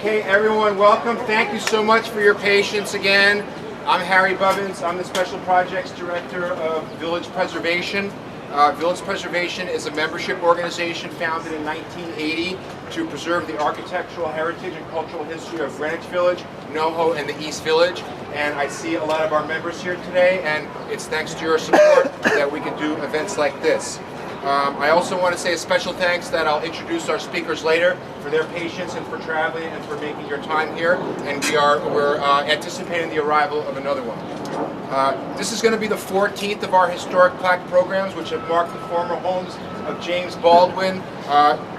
Okay, everyone, welcome. Thank you so much for your patience again. I'm Harry Bubbins. I'm the Special Projects Director of Village Preservation. Village Preservation is a membership organization founded in 1980 to preserve the architectural heritage and cultural history of Greenwich Village, NoHo, and the East Village. And I see a lot of our members here today, and it's thanks to your support that we can do events like this. I also want to say a special thanks that I'll introduce our speakers later for their patience and for traveling and for making your time here. And we're anticipating the arrival of another one. This is going to be the 14th of our historic plaque programs, which have marked the former homes of James Baldwin,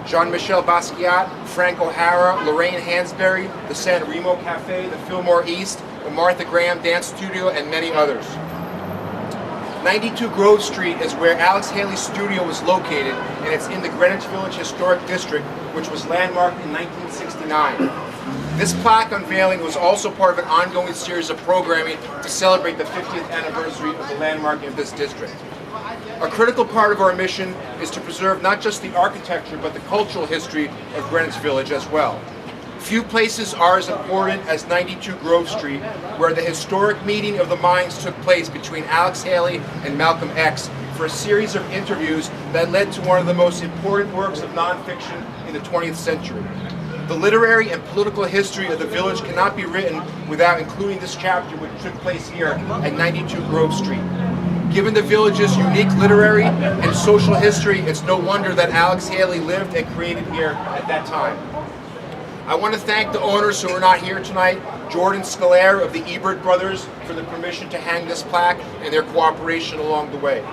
Jean-Michel Basquiat, Frank O'Hara, Lorraine Hansberry, the San Remo Cafe, the Fillmore East, the Martha Graham Dance Studio, and many others. 92 Grove Street is where Alex Haley's studio was located, and it's in the Greenwich Village Historic District, which was landmarked in 1969. This plaque unveiling was also part of an ongoing series of programming to celebrate the 50th anniversary of the landmarking of this district. A critical part of our mission is to preserve not just the architecture, but the cultural history of Greenwich Village as well. Few places are as important as 92 Grove Street, where the historic meeting of the minds took place between Alex Haley and Malcolm X for a series of interviews that led to one of the most important works of nonfiction in the 20th century. The literary and political history of the village cannot be written without including this chapter, which took place here at 92 Grove Street. Given the village's unique literary and social history, it's no wonder that Alex Haley lived and created here at that time. I want to thank the owners who are not here tonight, Jordan Scalaire of the Ebert Brothers, for the permission to hang this plaque and their cooperation along the way.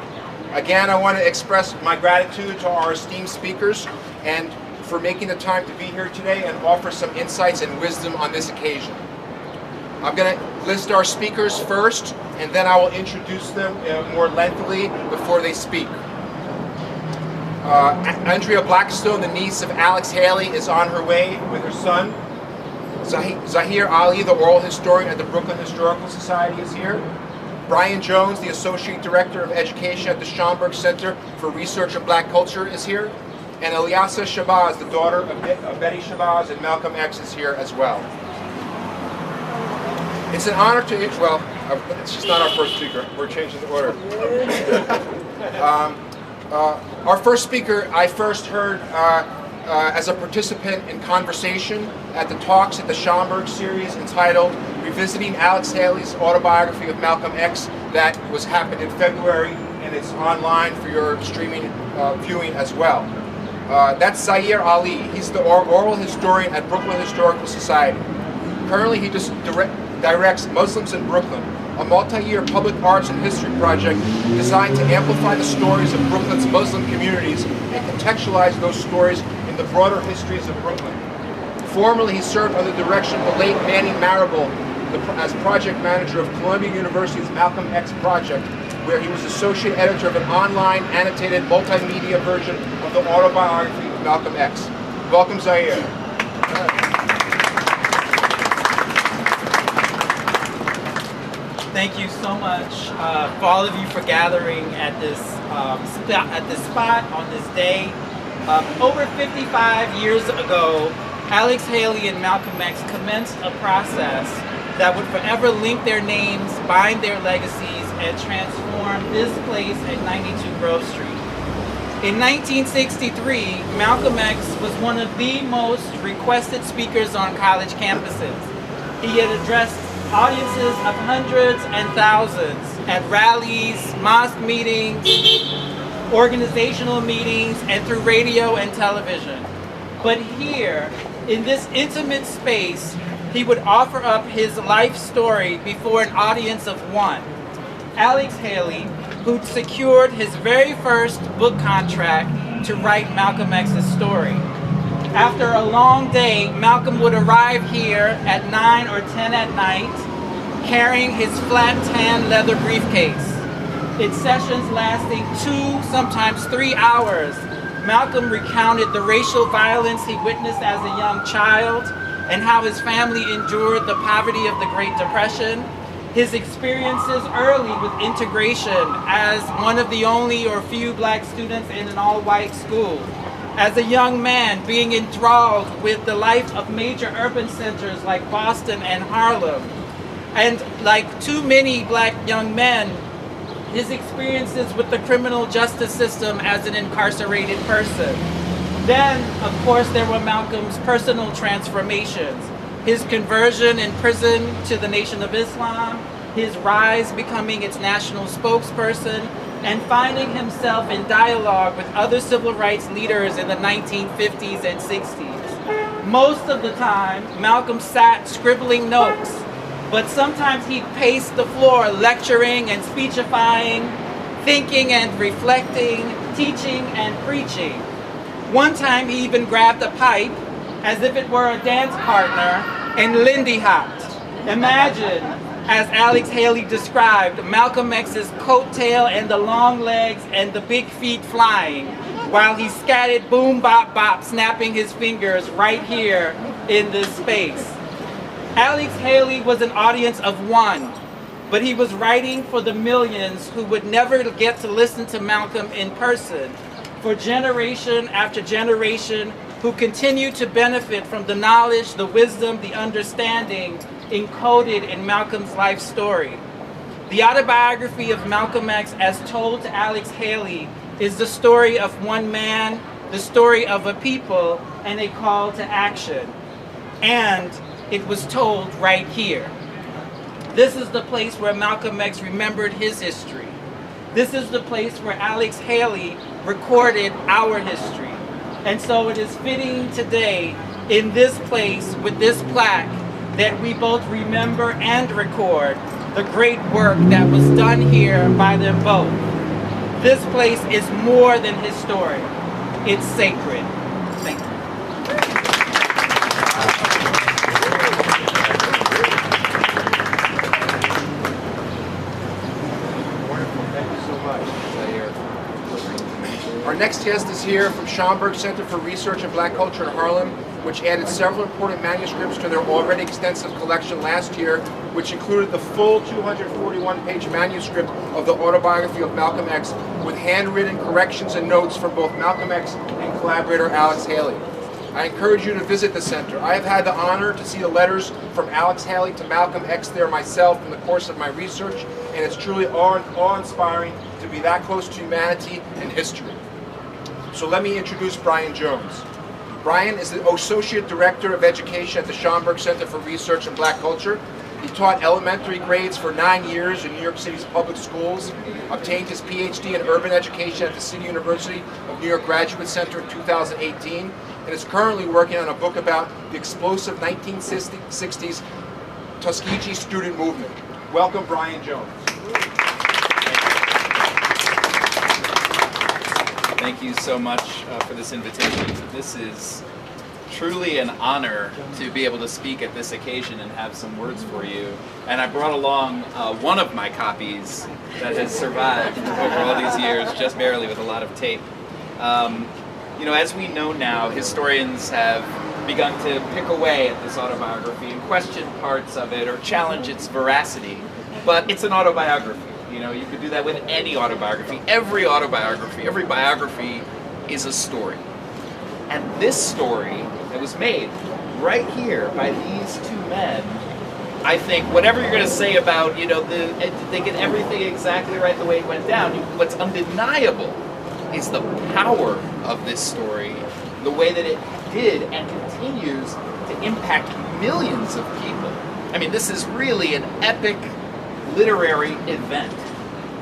Again, I want to express my gratitude to our esteemed speakers and for making the time to be here today and offer some insights and wisdom on this occasion. I'm going to list our speakers first, and then I will introduce them more lengthily before they speak. Andrea Blackstone, the niece of Alex Haley, is on her way with her son. Zaheer Ali, the oral historian at the Brooklyn Historical Society, is here. Brian Jones, the Associate Director of Education at the Schomburg Center for Research in Black Culture, is here. And Ilyasah Shabazz, the daughter of Betty Shabazz and Malcolm X, is here as well. It's an honor to, well, it's just not our first speaker. We're changing the order. Our first speaker I first heard as a participant in conversation at the talks at the Schomburg series entitled Revisiting Alex Haley's Autobiography of Malcolm X that happened in February, and it's online for your streaming viewing as well. That's Zaheer Ali. He's the oral historian at Brooklyn Historical Society. Currently he just directs Muslims in Brooklyn, a multi-year public arts and history project designed to amplify the stories of Brooklyn's Muslim communities and contextualize those stories in the broader histories of Brooklyn. Formerly, he served under the direction of the late Manny Marable as project manager of Columbia University's Malcolm X project, where he was associate editor of an online annotated multimedia version of the Autobiography of Malcolm X. Welcome, Zaheer. Thank you so much for all of you for gathering at this spot on this day. Over 55 years ago, Alex Haley and Malcolm X commenced a process that would forever link their names, bind their legacies, and transform this place at 92 Grove Street. In 1963, Malcolm X was one of the most requested speakers on college campuses. He had addressed audiences of hundreds and thousands at rallies, mosque meetings, organizational meetings, and through radio and television. But here, in this intimate space, he would offer up his life story before an audience of one. Alex Haley, who'd secured his very first book contract to write Malcolm X's story. After a long day, Malcolm would arrive here at 9 or 10 at night, carrying his flat tan leather briefcase. In sessions lasting 2, sometimes 3 hours, Malcolm recounted the racial violence he witnessed as a young child and how his family endured the poverty of the Great Depression, his experiences early with integration as one of the only or few black students in an all-white school, as a young man being enthralled with the life of major urban centers like Boston and Harlem. And like too many black young men, his experiences with the criminal justice system as an incarcerated person. Then, of course, there were Malcolm's personal transformations. His conversion in prison to the Nation of Islam, his rise becoming its national spokesperson, and finding himself in dialogue with other civil rights leaders in the 1950s and 60s. Most of the time, Malcolm sat scribbling notes, but sometimes he paced the floor lecturing and speechifying, thinking and reflecting, teaching and preaching. One time he even grabbed a pipe as if it were a dance partner and Lindy hopped. Imagine, as Alex Haley described, Malcolm X's coattail and the long legs and the big feet flying, while he scattered boom bop bop, snapping his fingers right here in this space. Alex Haley was an audience of one, but he was writing for the millions who would never get to listen to Malcolm in person, for generation after generation who continue to benefit from the knowledge, the wisdom, the understanding encoded in Malcolm's life story. The Autobiography of Malcolm X, as told to Alex Haley, is the story of one man, the story of a people, and a call to action. And it was told right here. This is the place where Malcolm X remembered his history. This is the place where Alex Haley recorded our history. And so it is fitting today, in this place, with this plaque, that we both remember and record the great work that was done here by them both. This place is more than historic. It's sacred. Thank you. Our next guest is here from Schomburg Center for Research in Black Culture in Harlem, which added several important manuscripts to their already extensive collection last year, which included the full 241-page manuscript of the Autobiography of Malcolm X, with handwritten corrections and notes from both Malcolm X and collaborator Alex Haley. I encourage you to visit the center. I have had the honor to see the letters from Alex Haley to Malcolm X there myself in the course of my research, and it's truly awe-inspiring to be that close to humanity and history. So let me introduce Brian Jones. Brian is the Associate Director of Education at the Schomburg Center for Research in Black Culture. He taught elementary grades for 9 years in New York City's public schools, obtained his PhD in urban education at the City University of New York Graduate Center in 2018, and is currently working on a book about the explosive 1960s Tuskegee student movement. Welcome, Brian Jones. Thank you so much for this invitation. This is truly an honor to be able to speak at this occasion and have some words for you. And I brought along one of my copies that has survived over all these years, just barely, with a lot of tape. You know, as we know now, historians have begun to pick away at this autobiography and question parts of it or challenge its veracity. But it's an autobiography. You know, you could do that with any autobiography. Every autobiography, every biography is a story. And this story that was made right here by these two men, I think whatever you're going to say about, you know, they get everything exactly right the way it went down. What's undeniable is the power of this story, the way that it did and continues to impact millions of people. I mean, this is really an epic literary event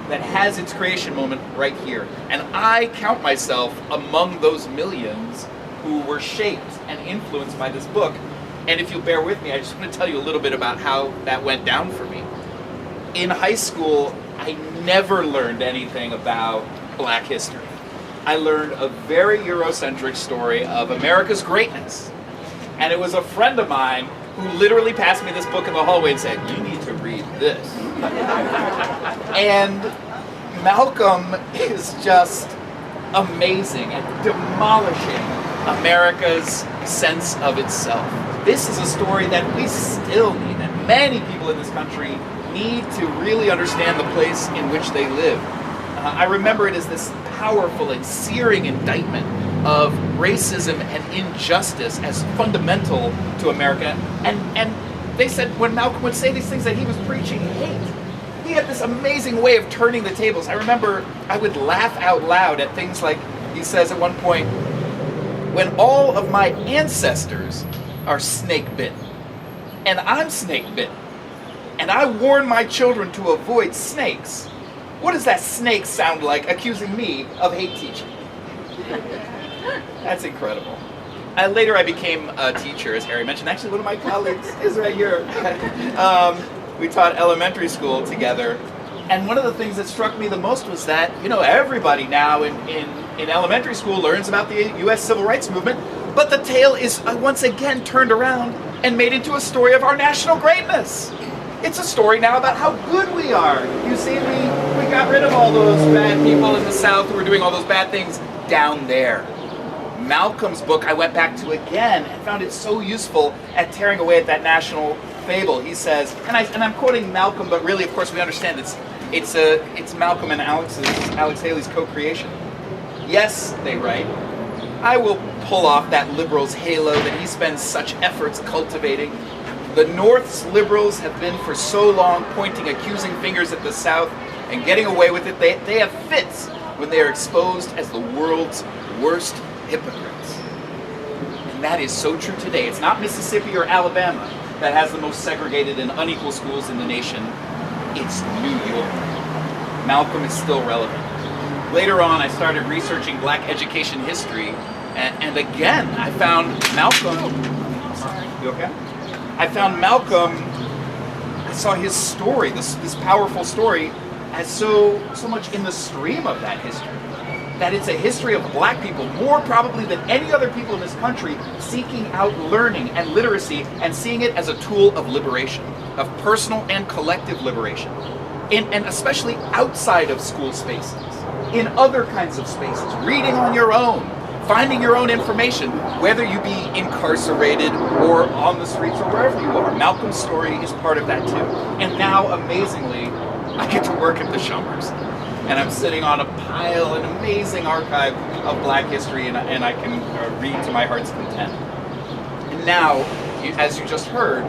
that has its creation moment right here. And I count myself among those millions who were shaped and influenced by this book. And if you'll bear with me, I just want to tell you a little bit about how that went down for me. In high school, I never learned anything about Black history. I learned a very Eurocentric story of America's greatness. And it was a friend of mine who literally passed me this book in the hallway and said, "You need to read this." And Malcolm is just amazing at demolishing America's sense of itself. This is a story that we still need, and many people in this country need to really understand the place in which they live. I remember it as this powerful and searing indictment of racism and injustice as fundamental to America. And they said when Malcolm would say these things that he was preaching hate. He had this amazing way of turning the tables. I remember I would laugh out loud at things like, he says at one point, when all of my ancestors are snake bitten, and I'm snake bitten, and I warn my children to avoid snakes, what does that snake sound like accusing me of hate teaching? That's incredible. Later I became a teacher, as Harry mentioned. Actually, one of my colleagues is right here. We taught elementary school together. And one of the things that struck me the most was that, everybody now in elementary school learns about the U.S. Civil Rights Movement, but the tale is once again turned around and made into a story of our national greatness. It's a story now about how good we are. You see, we got rid of all those bad people in the South who were doing all those bad things down there. Malcolm's book I went back to again and found it so useful at tearing away at that national fable. He says, and I'm quoting Malcolm, but really, of course, we understand it's Malcolm and Alex Haley's co-creation. Yes, they write, I will pull off that liberal's halo that he spends such efforts cultivating. The North's liberals have been for so long pointing accusing fingers at the South and getting away with it. They have fits when they are exposed as the world's worst hypocrites. And that is so true today. It's not Mississippi or Alabama that has the most segregated and unequal schools in the nation. It's New York. Malcolm is still relevant. Later on, I started researching black education history, and again, I found Malcolm. You okay? I found Malcolm. I saw his story, this powerful story, as so much in the stream of that history. That it's a history of black people, more probably than any other people in this country, seeking out learning and literacy and seeing it as a tool of liberation, of personal and collective liberation, and especially outside of school spaces, in other kinds of spaces, reading on your own, finding your own information, whether you be incarcerated or on the streets or wherever you are. Malcolm's story is part of that too. And now, amazingly, I get to work at the Schomburg Center. And I'm sitting on an amazing archive of black history, and I can read to my heart's content. And now, as you just heard,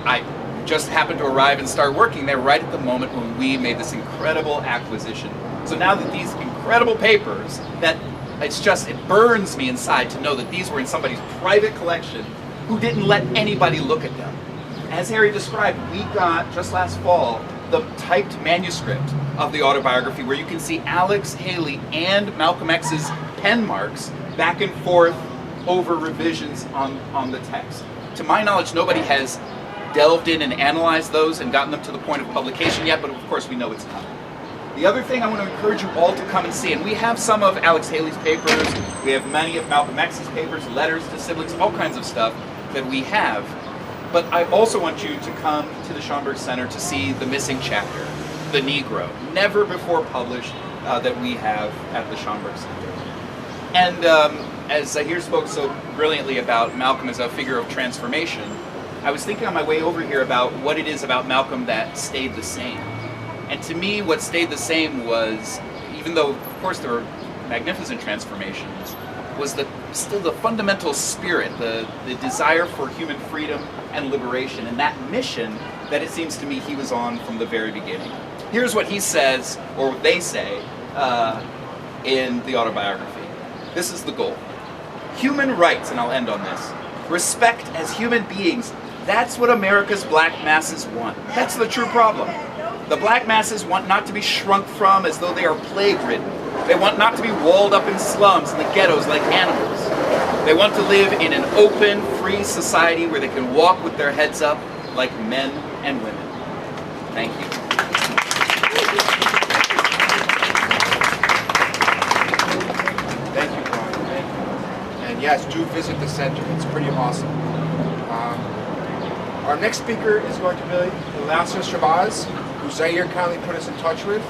I just happened to arrive and start working there right at the moment when we made this incredible acquisition. So now that these incredible papers, it burns me inside to know that these were in somebody's private collection who didn't let anybody look at them. As Harry described, we got, just last fall, the typed manuscript of the autobiography, where you can see Alex Haley and Malcolm X's pen marks back and forth over revisions on the text. To my knowledge, nobody has delved in and analyzed those and gotten them to the point of publication yet, but of course we know it's coming. The other thing I want to encourage you all to come and see, and we have some of Alex Haley's papers, we have many of Malcolm X's papers, letters to siblings, all kinds of stuff that we have. But I also want you to come to the Schomburg Center to see the missing chapter, The Negro, never before published, that we have at the Schomburg Center. And as Zaheer spoke so brilliantly about Malcolm as a figure of transformation, I was thinking on my way over here about what it is about Malcolm that stayed the same. And to me, what stayed the same was, even though, of course, there were magnificent transformations, was still the fundamental spirit, the desire for human freedom and liberation, and that mission that it seems to me he was on from the very beginning. Here's what he says, or what they say, in the autobiography. This is the goal. Human rights, and I'll end on this, respect as human beings, that's what America's black masses want. That's the true problem. The black masses want not to be shrunk from as though they are plague-ridden. They want not to be walled up in slums and the ghettos like animals. They want to live in an open, free society where they can walk with their heads up like men and women. Thank you. Thank you, Brian. Thank you. And yes, do visit the center. It's pretty awesome. Our next speaker is going to be Ilyasah Shabazz, who Zaheer kindly put us in touch with.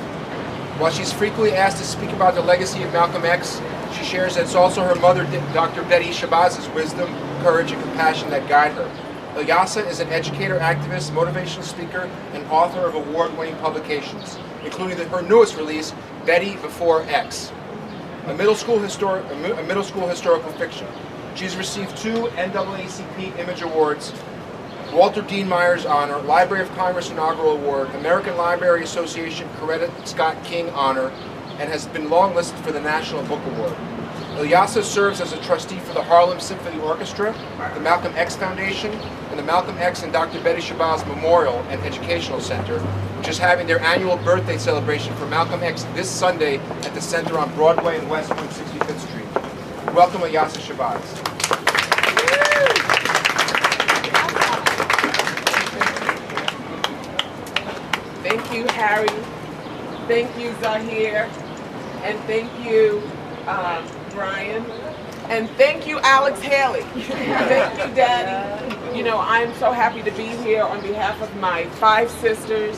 While she's frequently asked to speak about the legacy of Malcolm X, she shares that it's also her mother, Dr. Betty Shabazz's wisdom, courage, and compassion that guide her. Ilyasah is an educator, activist, motivational speaker, and author of award-winning publications, including her newest release, Betty Before X. a middle school historical fiction. She's received 2 NAACP Image Awards, Walter Dean Myers Honor, Library of Congress Inaugural Award, American Library Association Coretta Scott King Honor, and has been longlisted for the National Book Award. Ilyasah serves as a trustee for the Harlem Symphony Orchestra, the Malcolm X Foundation, and the Malcolm X and Dr. Betty Shabazz Memorial and Educational Center, which is having their annual birthday celebration for Malcolm X this Sunday at the center on Broadway and West 165th Street. Welcome, Ilyasah Shabazz. Thank you, Harry. Thank you, Zaheer. And thank you, Brian. And thank you, Alex Haley. Thank you, Daddy. You know, I'm so happy to be here on behalf of my 5 sisters.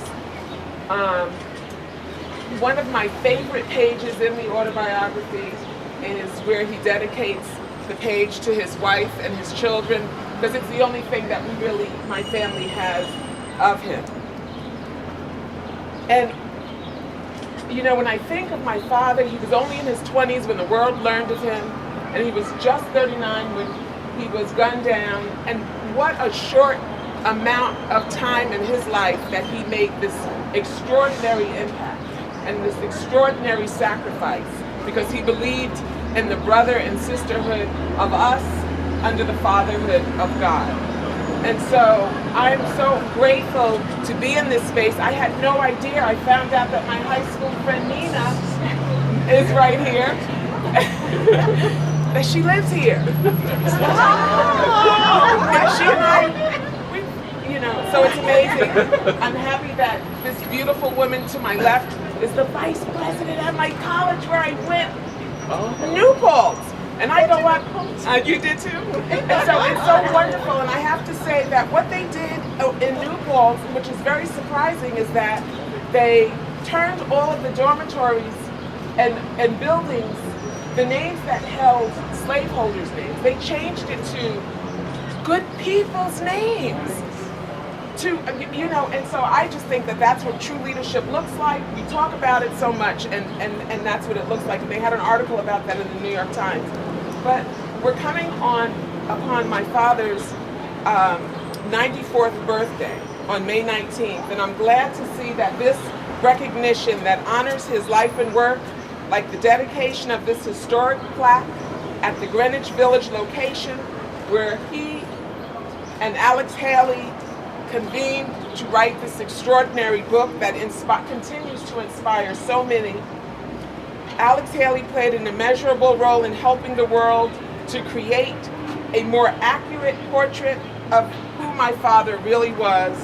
One of my favorite pages in the autobiography is where he dedicates the page to his wife and his children, because it's the only thing that my family has of him. And you know, when I think of my father, he was only in his 20s when the world learned of him, and he was just 39 when he was gunned down. And what a short amount of time in his life that he made this extraordinary impact and this extraordinary sacrifice, because he believed in the brother and sisterhood of us under the fatherhood of God. And so I'm so grateful to be in this space. I had no idea. I found out that my high school friend Nina is right here. That she lives here. And she and I, you know, so it's amazing. I'm happy that this beautiful woman to my left is the vice president at my college where I went, New Paltz. And I go up, you did too? And so it's so wonderful, and I have to say that what they did in New Paltz, which is very surprising, is that they turned all of the dormitories and buildings, the names that held slaveholders' names, they changed it to good people's names. To, you know, and so I just think that that's what true leadership looks like. We talk about it so much, and that's what it looks like. And they had an article about that in the New York Times. But we're coming upon my father's 94th birthday on May 19th, and I'm glad to see that this recognition that honors his life and work, like the dedication of this historic plaque at the Greenwich Village location, where he and Alex Haley convened to write this extraordinary book that continues to inspire so many. Alex Haley played an immeasurable role in helping the world to create a more accurate portrait of who my father really was.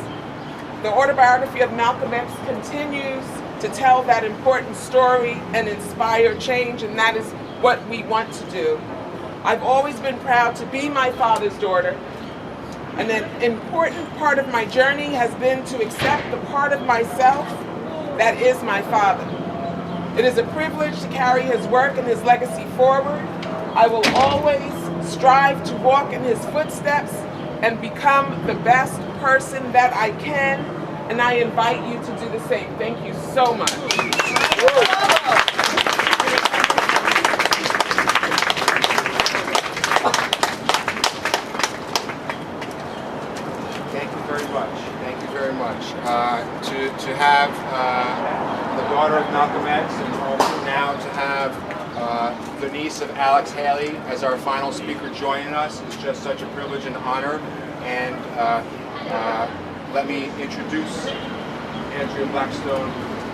The Autobiography of Malcolm X continues to tell that important story and inspire change, and that is what we want to do. I've always been proud to be my father's daughter, and an important part of my journey has been to accept the part of myself that is my father. It is a privilege to carry his work and his legacy forward. I will always strive to walk in his footsteps and become the best person that I can, and I invite you to do the same. Thank you so much. Thank you very much. Thank you very much. To have the daughter of Malcolm X, and also now to have the niece of Alex Haley as our final speaker joining us is just such a privilege and honor. And let me introduce Andrea Blackstone,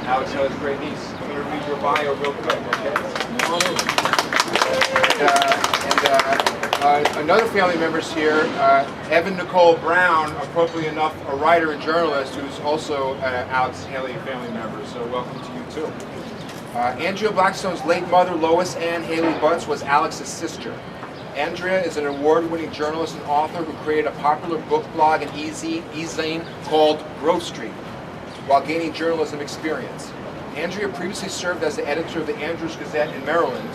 Alex Haley's great niece. I'm going to read your bio real quick, okay? Another family member's here, Evan Nicole Brown, appropriately enough, a writer and journalist who's also an Alex Haley family member, so welcome to you too. Andrea Blackstone's late mother, Lois Ann Haley Butts, was Alex's sister. Andrea is an award-winning journalist and author who created a popular book blog and e-zine called Grove Street while gaining journalism experience. Andrea previously served as the editor of the Andrews Gazette in Maryland.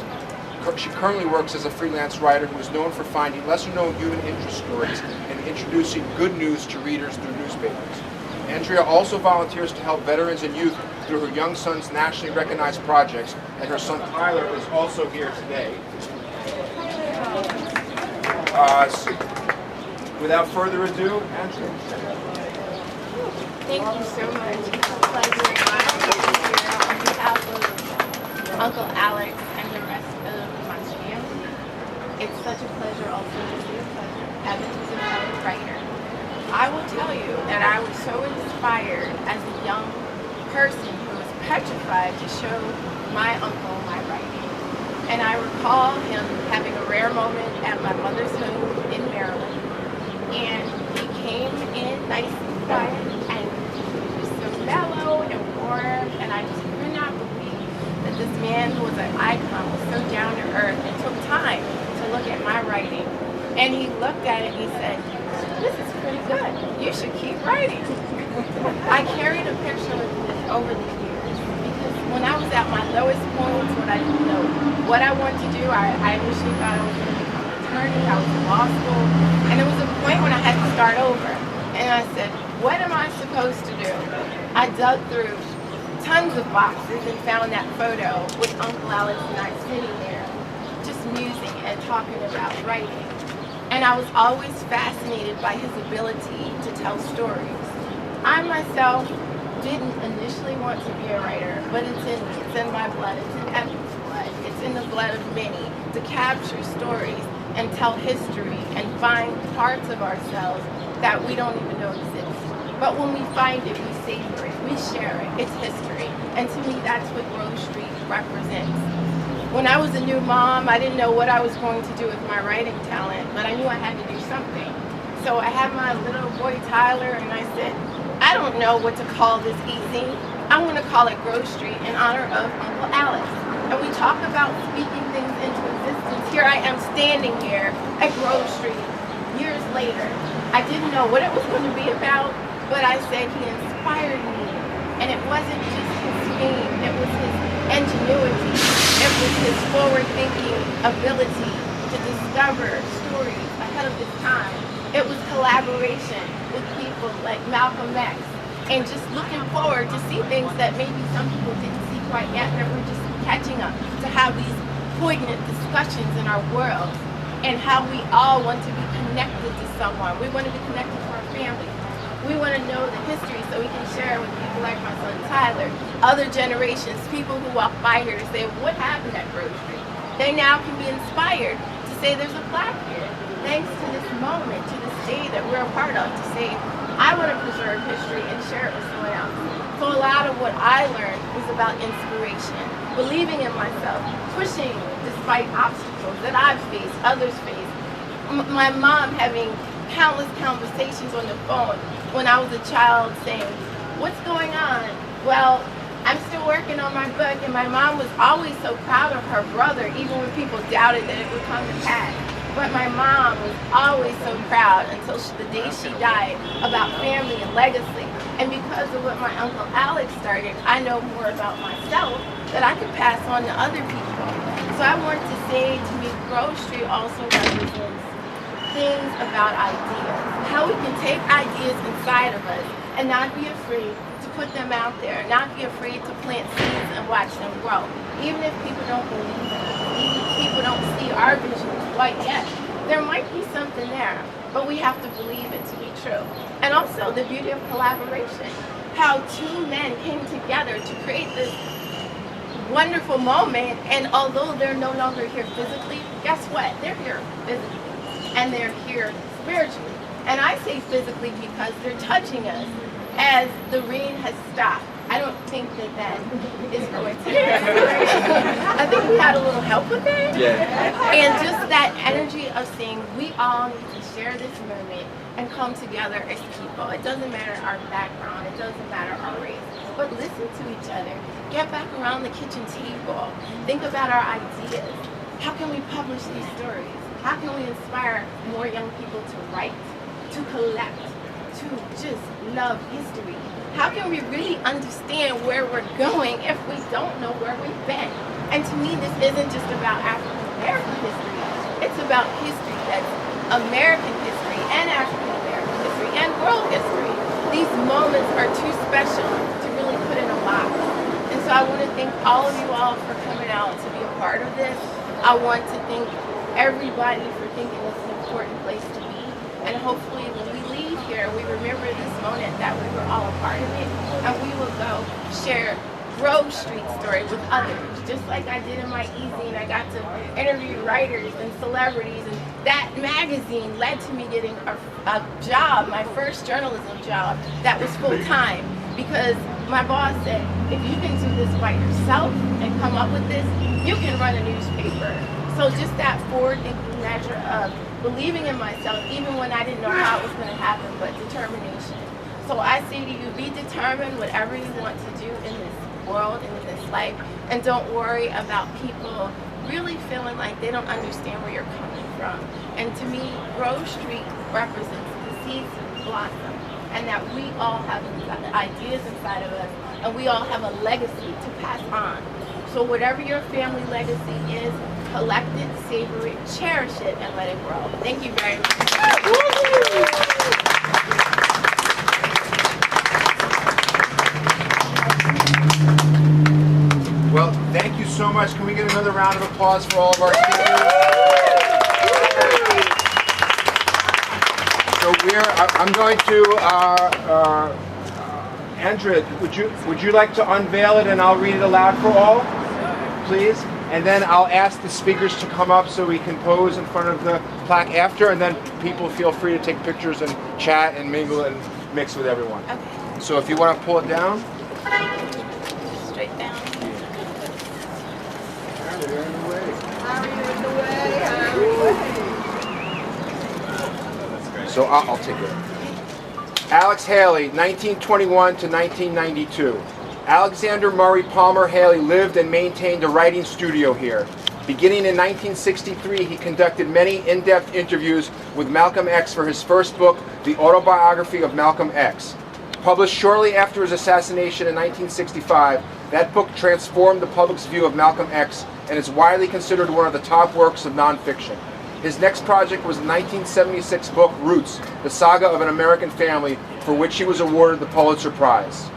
She currently works as a freelance writer who is known for finding lesser-known human interest stories and introducing good news to readers through newspapers. Andrea also volunteers to help veterans and youth through her young son's nationally recognized projects, and her son Tyler is also here today. So without further ado, Andrea. Thank you so much. It's a pleasure to be here on behalf of Uncle Alex and the rest of my family. It's such a pleasure also to be Evans is a fellow writer. I will tell you that I was so inspired as a young person who was petrified to show my uncle my writing. And I recall him having a rare moment at my mother's home in Maryland. And he came in nice and quiet and mellow and warm, and I just could not believe that this man who was an icon was so down to earth and took time to look at my writing. And he looked at it and he said, "This is pretty good. You should keep writing." I carried a picture of this over the years because when I was at my lowest points, when I didn't know what I wanted to do, I initially thought I was going to become an attorney. I was in law school, and there was a point when I had to start over. And I said, what am I supposed to do? I dug through tons of boxes and found that photo with Uncle Alex and I sitting there, just musing and talking about writing. And I was always fascinated by his ability to tell stories. I myself didn't initially want to be a writer, but it's in me, it's in my blood, it's in Evan's blood, it's in the blood of many, to capture stories and tell history and find parts of ourselves that we don't even know exist. But when we find it, we savor it, we share it, it's history. And to me, that's what Grove Street represents. When I was a new mom, I didn't know what I was going to do with my writing talent, but I knew I had to do something. So I had my little boy Tyler, and I said, I don't know what to call this easy. I'm going to call it Grove Street in honor of Uncle Alex. And we talk about speaking things into existence. Here I am standing here at Grove Street years later. I didn't know what it was going to be about, but I said he inspired me. And it wasn't just his fame, it was his ingenuity. It was his forward-thinking ability to discover stories ahead of his time. It was collaboration with people like Malcolm X, and just looking forward to see things that maybe some people didn't see quite yet, that we're just catching up to have these poignant discussions in our world, and how we all want to be connected to someone. We want to be connected to our family. We want to know the history so we can share it with people like my son Tyler, other generations, people who walk by here to say, what happened at Grove Street? They now can be inspired to say there's a plaque here, thanks to this moment, to this day that we're a part of, to say, I want to preserve history and share it with someone else. So a lot of what I learned was about inspiration, believing in myself, pushing despite obstacles that I've faced, others face. My mom having countless conversations on the phone when I was a child saying, what's going on? Well, I'm still working on my book, and my mom was always so proud of her brother, even when people doubted that it would come to pass. But my mom was always so proud until the day she died, about family and legacy. And because of what my Uncle Alex started, I know more about myself that I could pass on to other people. So I want to say to me, Grove Street also represents things about ideas. How we can take ideas inside of us and not be afraid to put them out there, not be afraid to plant seeds and watch them grow. Even if people don't believe in us, even if people don't see our vision quite yet, there might be something there, but we have to believe it to be true. And also the beauty of collaboration, how two men came together to create this wonderful moment, and although they're no longer here physically, guess what? They're here physically, and they're here spiritually. And I say physically because they're touching us as the rain has stopped. I don't think that is going to I think we had a little help with that. Yeah. And just that energy of saying we all need to share this moment and come together as people. It doesn't matter our background, it doesn't matter our race, but listen to each other. Get back around the kitchen table. Think about our ideas. How can we publish these stories? How can we inspire more young people to write, to collect, to just love history? How can we really understand where we're going if we don't know where we've been? And to me, this isn't just about African American history. It's about history that's American history and African American history and world history. These moments are too special to really put in a box. So I want to thank all of you all for coming out to be a part of this. I want to thank everybody for thinking it's an important place to be. And hopefully when we leave here, we remember this moment that we were all a part of it. And we will go share Grove Street story with others. Just like I did in my e-zine, I got to interview writers and celebrities. And that magazine led to me getting a job, my first journalism job, that was full-time. Because my boss said, if you can do this by yourself and come up with this, you can run a newspaper. So just that forward-thinking measure of believing in myself, even when I didn't know how it was going to happen, but determination. So I say to you, be determined whatever you want to do in this world and in this life, and don't worry about people really feeling like they don't understand where you're coming from. And to me, Grove Street represents the seeds blossom, and that we all have ideas inside of us, and we all have a legacy to pass on. So whatever your family legacy is, collect it, savor it, cherish it, and let it grow. Thank you very much. Well, thank you so much. Can we get another round of applause for all of our speakers? So I'm going to, Andrea, would you like to unveil it and I'll read it aloud for all, please? And then I'll ask the speakers to come up so we can pose in front of the plaque after, and then people feel free to take pictures and chat and mingle and mix with everyone. Okay. So if you want to pull it down. Straight down. So I'll take it. Alex Haley, 1921 to 1992. Alexander Murray Palmer Haley lived and maintained a writing studio here. Beginning in 1963, he conducted many in-depth interviews with Malcolm X for his first book, The Autobiography of Malcolm X. Published shortly after his assassination in 1965, that book transformed the public's view of Malcolm X and is widely considered one of the top works of nonfiction. His next project was the 1976 book, Roots, the Saga of an American Family, for which he was awarded the Pulitzer Prize.